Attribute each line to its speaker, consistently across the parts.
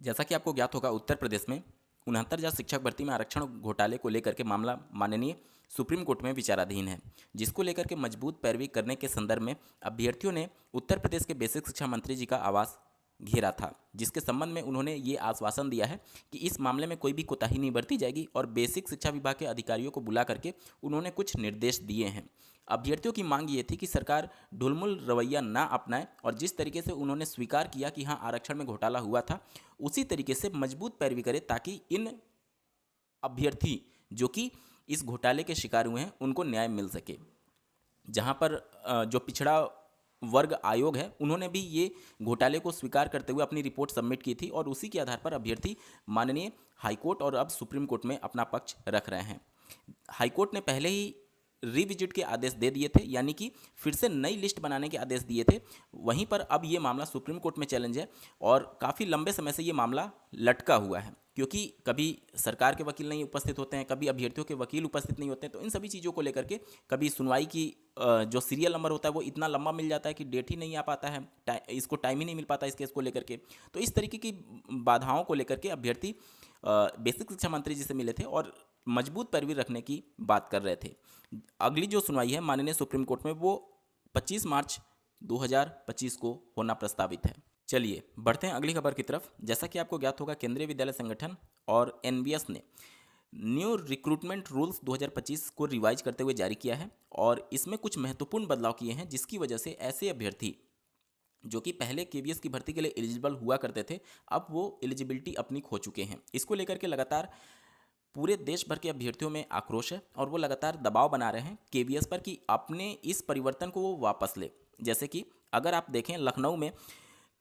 Speaker 1: जैसा कि आपको ज्ञात होगा, उत्तर प्रदेश में 69,000 शिक्षक भर्ती में आरक्षण घोटाले को लेकर के मामला माननीय सुप्रीम कोर्ट में विचाराधीन है, जिसको लेकर के मजबूत पैरवी करने के संदर्भ में अभ्यर्थियों ने उत्तर प्रदेश के बेसिक शिक्षा मंत्री जी का आवास घेरा था, जिसके संबंध में उन्होंने ये आश्वासन दिया है कि इस मामले में कोई भी कोताही नहीं बरती जाएगी और बेसिक शिक्षा विभाग के अधिकारियों को बुला करके उन्होंने कुछ निर्देश दिए हैं। अभ्यर्थियों की मांग ये थी कि सरकार ढुलमुल रवैया ना अपनाए और जिस तरीके से उन्होंने स्वीकार किया कि हाँ आरक्षण में घोटाला हुआ था, उसी तरीके से मजबूत पैरवी करे ताकि इन अभ्यर्थी जो कि इस घोटाले के शिकार हुए हैं उनको न्याय मिल सके। जहां पर जो पिछड़ा वर्ग आयोग है उन्होंने भी ये घोटाले को स्वीकार करते हुए अपनी रिपोर्ट सबमिट की थी और उसी के आधार पर अभ्यर्थी माननीय हाईकोर्ट और अब सुप्रीम कोर्ट में अपना पक्ष रख रहे हैं। हाईकोर्ट ने पहले ही रिविजिट के आदेश दे दिए थे, यानी कि फिर से नई लिस्ट बनाने के आदेश दिए थे। वहीं पर अब ये मामला सुप्रीम कोर्ट में चैलेंज है और काफ़ी लंबे समय से ये मामला लटका हुआ है, क्योंकि कभी सरकार के वकील नहीं उपस्थित होते हैं, कभी अभ्यर्थियों के वकील उपस्थित नहीं होते हैं। तो इन सभी चीज़ों को लेकर के कभी सुनवाई की जो सीरियल नंबर होता है वो इतना लंबा मिल जाता है कि डेट ही नहीं आ पाता है, इसको टाइम ही नहीं मिल पाता इस केस को लेकर के। तो इस तरीके की बाधाओं को लेकर के अभ्यर्थी बेसिक शिक्षा मंत्री जी से मिले थे और मजबूत पैरवी रखने की बात कर रहे थे। अगली जो सुनवाई है माननीय सुप्रीम कोर्ट में वो 25 मार्च 2025 को होना प्रस्तावित है। चलिए बढ़ते हैं अगली खबर की तरफ। जैसा कि आपको ज्ञात होगा, केंद्रीय विद्यालय संगठन और एनबीएस ने न्यू रिक्रूटमेंट रूल्स 2025 को रिवाइज करते हुए जारी किया है और इसमें कुछ महत्वपूर्ण बदलाव किए हैं, जिसकी वजह से ऐसे अभ्यर्थी जो कि पहले केवीएस की भर्ती के लिए एलिजिबल हुआ करते थे, अब वो एलिजिबिलिटी अपनी खो चुके हैं। इसको लेकर के लगातार पूरे देश भर के अभ्यर्थियों में आक्रोश है और वो लगातार दबाव बना रहे हैं केवीएस पर कि अपने इस परिवर्तन को वो वापस ले। जैसे कि अगर आप देखें, लखनऊ में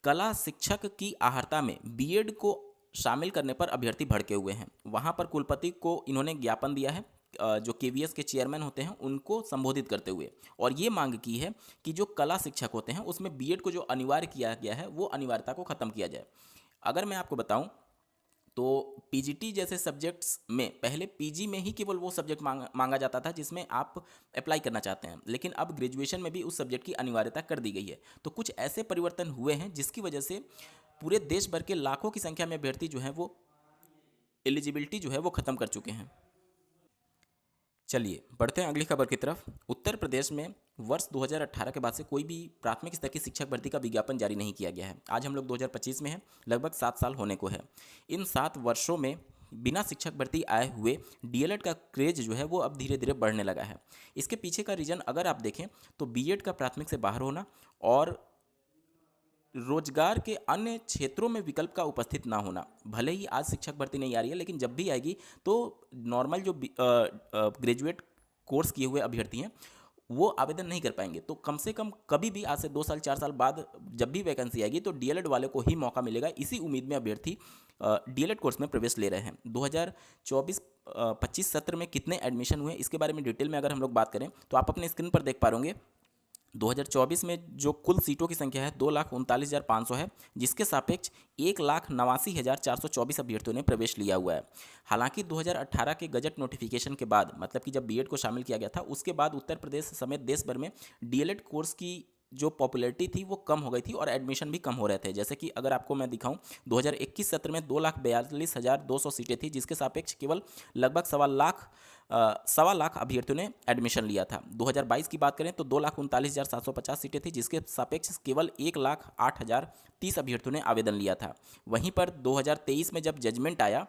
Speaker 1: कला शिक्षक की आहर्ता में बीएड को शामिल करने पर अभ्यर्थी भड़के हुए हैं। वहाँ पर कुलपति को इन्होंने ज्ञापन दिया है, जो केवीएस के चेयरमैन होते हैं उनको संबोधित करते हुए, और ये मांग की है कि जो कला शिक्षक होते हैं उसमें बीएड को जो अनिवार्य किया गया है वो अनिवार्यता को ख़त्म किया जाए। अगर मैं आपको बताऊं तो पीजीटी जैसे सब्जेक्ट्स में पहले पीजी में ही केवल वो सब्जेक्ट मांगा जाता था जिसमें आप अप्लाई करना चाहते हैं, लेकिन अब ग्रेजुएशन में भी उस सब्जेक्ट की अनिवार्यता कर दी गई है। तो कुछ ऐसे परिवर्तन हुए हैं जिसकी वजह से पूरे देश भर के लाखों की संख्या में अभ्यर्थी जो हैं वो एलिजिबिलिटी जो है वो ख़त्म कर चुके हैं। चलिए बढ़ते हैं अगली खबर की तरफ। उत्तर प्रदेश में वर्ष 2018 के बाद से कोई भी प्राथमिक स्तर की शिक्षक भर्ती का विज्ञापन जारी नहीं किया गया है। आज हम लोग 2025 में हैं, लगभग 7 साल होने को है। इन 7 वर्षों में बिना शिक्षक भर्ती आए हुए डीएलएड का क्रेज जो है वो अब धीरे धीरे बढ़ने लगा है। इसके पीछे का रीज़न अगर आप देखें तो बीएड का प्राथमिक से बाहर होना और रोजगार के अन्य क्षेत्रों में विकल्प का उपस्थित ना होना। भले ही आज शिक्षक भर्ती नहीं आ रही है, लेकिन जब भी आएगी तो नॉर्मल जो ग्रेजुएट कोर्स किए हुए अभ्यर्थी हैं वो आवेदन नहीं कर पाएंगे। तो कम से कम कभी भी आज से 2 साल 4 साल बाद जब भी वैकेंसी आएगी तो डीएलएड वाले को ही मौका मिलेगा। इसी उम्मीद में अभ्यर्थी डीएलएड कोर्स में प्रवेश ले रहे हैं। 2024-25 सत्र में कितने एडमिशन हुए इसके बारे में डिटेल में अगर हम लोग बात करें तो आप अपने स्क्रीन पर देख पा रहे 2024 में जो कुल सीटों की संख्या है 2,39,500 है, जिसके सापेक्ष 1,89,424 अभ्यर्थियों ने प्रवेश लिया हुआ है। हालांकि 2018 के गजट नोटिफिकेशन के बाद, मतलब कि जब बीएड को शामिल किया गया था, उसके बाद उत्तर प्रदेश समेत देश भर में डीएलएड कोर्स की जो पॉपुलैरिटी थी वो कम हो गई थी और एडमिशन भी कम हो रहे थे। जैसे कि अगर आपको मैं दिखाऊं, 2021 सत्र में 2,42,200 सीटें थी, जिसके सापेक्ष केवल लगभग सवा लाख अभ्यर्थियों ने एडमिशन लिया था। 2022 की बात करें तो 2,39,750 सीटें थी, जिसके सापेक्ष केवल 1,08,030 अभ्यर्थियों ने आवेदन लिया था। वहीं पर 2023 में जब जजमेंट आया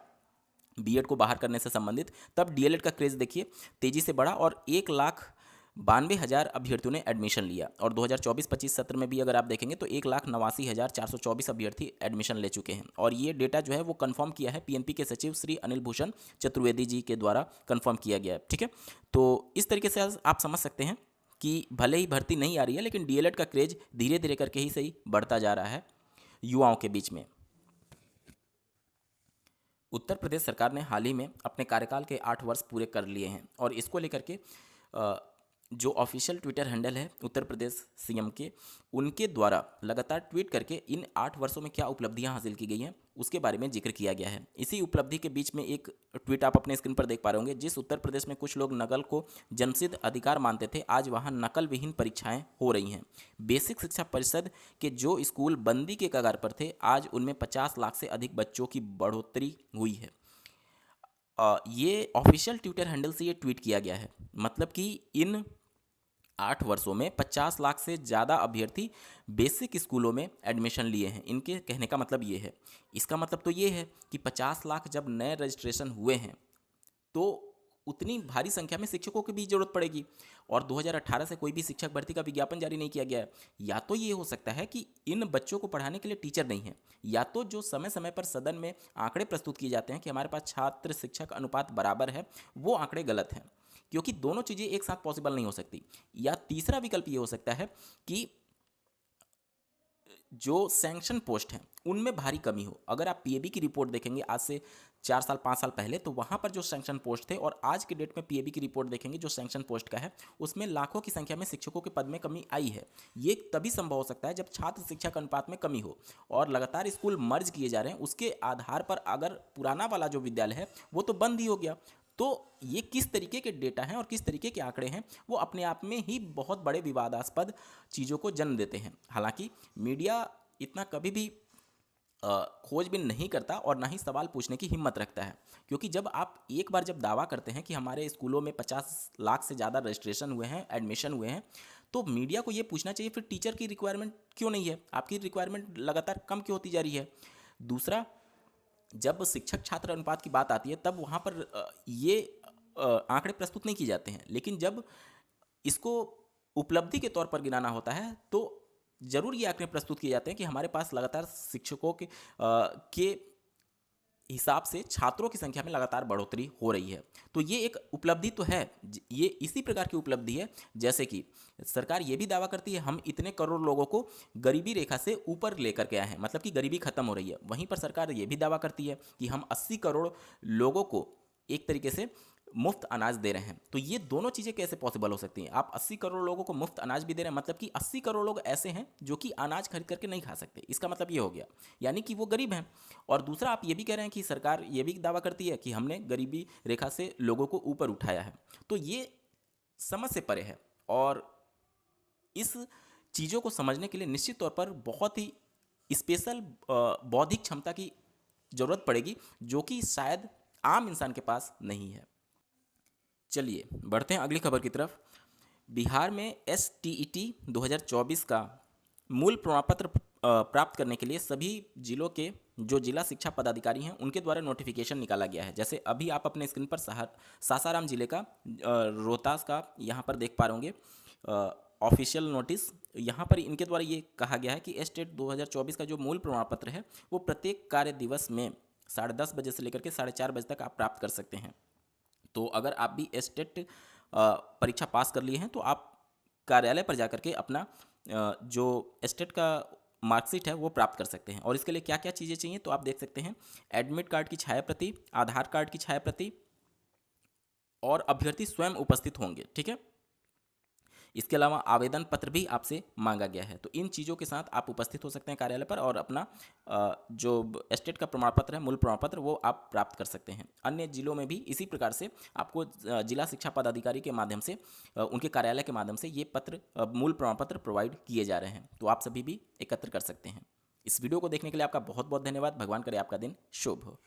Speaker 1: बीएड को बाहर करने से संबंधित, तब डीएलएड का क्रेज देखिए तेजी से बढ़ा और 1,92,000 अभ्यर्थियों ने एडमिशन लिया। और 2024-25 सत्र में भी अगर आप देखेंगे तो 1,89,424 अभ्यर्थी एडमिशन ले चुके हैं। और ये डेटा जो है वो कंफर्म किया है पीएनपी के सचिव श्री अनिल भूषण चतुर्वेदी जी के द्वारा कंफर्म किया गया है। ठीक है, तो इस तरीके से आप समझ सकते हैं कि भले ही भर्ती नहीं आ रही है, लेकिन डीएलएड का क्रेज धीरे धीरे करके ही सही बढ़ता जा रहा है युवाओं के बीच में। उत्तर प्रदेश सरकार ने हाल ही में अपने कार्यकाल के 8 वर्ष पूरे कर लिए हैं और इसको लेकर के जो ऑफिशियल ट्विटर हैंडल है उत्तर प्रदेश सीएम के, उनके द्वारा लगातार ट्वीट करके इन 8 वर्षों में क्या उपलब्धियां हासिल की गई हैं उसके बारे में जिक्र किया गया है। इसी उपलब्धि के बीच में एक ट्वीट आप अपने स्क्रीन पर देख पा रहे होंगे। जिस उत्तर प्रदेश में कुछ लोग नकल को जन्मसिद्ध अधिकार मानते थे, आज वहां नकल विहीन परीक्षाएं हो रही हैं। बेसिक शिक्षा परिषद के जो स्कूल बंदी के कगार पर थे, आज उनमें 50 लाख से अधिक बच्चों की बढ़ोतरी हुई है। ये ऑफिशियल ट्विटर हैंडल से ये ट्वीट किया गया है। मतलब कि इन 8 वर्षों में 50 लाख से ज़्यादा अभ्यर्थी बेसिक स्कूलों में एडमिशन लिए हैं। इनके कहने का मतलब ये है। इसका मतलब तो ये है कि 50 लाख जब नए रजिस्ट्रेशन हुए हैं तो उतनी भारी संख्या में शिक्षकों की भी जरूरत पड़ेगी। और 2018 से कोई भी शिक्षक भर्ती का विज्ञापन जारी नहीं किया गया है। या तो ये हो सकता है कि इन बच्चों को पढ़ाने के लिए टीचर नहीं है, या तो जो समय समय पर सदन में आंकड़े प्रस्तुत किए जाते हैं कि हमारे पास छात्र शिक्षक अनुपात बराबर है, वो आंकड़े गलत हैं। क्योंकि दोनों चीज़ें एक साथ पॉसिबल नहीं हो सकती। या तीसरा विकल्प ये हो सकता है कि जो सैंक्शन पोस्ट हैं उनमें भारी कमी हो। अगर आप पीएबी की रिपोर्ट देखेंगे आज से 4 साल 5 साल पहले, तो वहाँ पर जो सैंक्शन पोस्ट थे और आज के डेट में पीएबी की रिपोर्ट देखेंगे जो सैंक्शन पोस्ट का है, उसमें लाखों की संख्या में शिक्षकों के पद में कमी आई है। ये तभी संभव हो सकता है जब छात्र शिक्षक अनुपात में कमी हो और लगातार स्कूल मर्ज किए जा रहे हैं। उसके आधार पर अगर पुराना वाला जो विद्यालय है वो तो बंद ही हो गया, तो ये किस तरीके के डेटा हैं और किस तरीके के आंकड़े हैं वो अपने आप में ही बहुत बड़े विवादास्पद चीज़ों को जन्म देते हैं। हालांकि मीडिया इतना कभी भी खोजबीन नहीं करता और ना ही सवाल पूछने की हिम्मत रखता है। क्योंकि जब आप एक बार जब दावा करते हैं कि हमारे स्कूलों में 50 लाख से ज़्यादा रजिस्ट्रेशन हुए हैं, एडमिशन हुए हैं, तो मीडिया को ये पूछना चाहिए फिर टीचर की रिक्वायरमेंट क्यों नहीं है, आपकी रिक्वायरमेंट लगातार कम क्यों होती जा रही है। दूसरा, जब शिक्षक छात्र अनुपात की बात आती है तब वहाँ पर ये आंकड़े प्रस्तुत नहीं किए जाते हैं। लेकिन जब इसको उपलब्धि के तौर पर गिनाना होता है तो जरूर ये आंकड़े प्रस्तुत किए जाते हैं कि हमारे पास लगातार शिक्षकों के हिसाब से छात्रों की संख्या में लगातार बढ़ोतरी हो रही है। तो ये एक उपलब्धि तो है। ये इसी प्रकार की उपलब्धि है जैसे कि सरकार ये भी दावा करती है हम इतने करोड़ लोगों को गरीबी रेखा से ऊपर लेकर के आए हैं, मतलब कि गरीबी खत्म हो रही है। वहीं पर सरकार ये भी दावा करती है कि हम 80 करोड़ लोगों को एक तरीके से मुफ्त अनाज दे रहे हैं। तो ये दोनों चीज़ें कैसे पॉसिबल हो सकती हैं। आप 80 करोड़ लोगों को मुफ्त अनाज भी दे रहे हैं, मतलब कि 80 करोड़ लोग ऐसे हैं जो कि अनाज खरीद करके नहीं खा सकते। इसका मतलब ये हो गया, यानी कि वो गरीब हैं। और दूसरा, आप ये भी कह रहे हैं कि सरकार ये भी दावा करती है कि हमने गरीबी रेखा से लोगों को ऊपर उठाया है। तो ये समझ से परे है और इस चीज़ों को समझने के लिए निश्चित तौर पर बहुत ही स्पेशल बौद्धिक क्षमता की ज़रूरत पड़ेगी, जो कि शायद आम इंसान के पास नहीं है। चलिए बढ़ते हैं अगली खबर की तरफ। बिहार में STET 2024 का मूल प्रमाण पत्र प्राप्त करने के लिए सभी जिलों के जो जिला शिक्षा पदाधिकारी हैं उनके द्वारा नोटिफिकेशन निकाला गया है। जैसे अभी आप अपने स्क्रीन पर सासाराम जिले का रोहतास का यहाँ पर देख पा रहे होंगे ऑफिशियल नोटिस। यहाँ पर इनके द्वारा ये कहा गया है कि STET 2024 का जो मूल प्रमाण पत्र है वो प्रत्येक कार्य दिवस में 10:30 बजे से लेकर के 4:30 बजे तक आप प्राप्त कर सकते हैं। तो अगर आप भी STET परीक्षा पास कर लिए हैं तो आप कार्यालय पर जाकर के अपना जो STET का मार्कशीट है वो प्राप्त कर सकते हैं। और इसके लिए क्या क्या चीज़ें चाहिए तो आप देख सकते हैं, एडमिट कार्ड की छाया प्रति, आधार कार्ड की छाया प्रति, और अभ्यर्थी स्वयं उपस्थित होंगे। ठीक है, इसके अलावा आवेदन पत्र भी आपसे मांगा गया है। तो इन चीज़ों के साथ आप उपस्थित हो सकते हैं कार्यालय पर और अपना जो STET का प्रमाण पत्र है, मूल प्रमाण पत्र, वो आप प्राप्त कर सकते हैं। अन्य जिलों में भी इसी प्रकार से आपको जिला शिक्षा पदाधिकारी के माध्यम से, उनके कार्यालय के माध्यम से ये पत्र, मूल प्रमाण पत्र प्रोवाइड किए जा रहे हैं। तो आप सभी भी एकत्र कर सकते हैं। इस वीडियो को देखने के लिए आपका बहुत बहुत धन्यवाद। भगवान करे आपका दिन शुभ हो।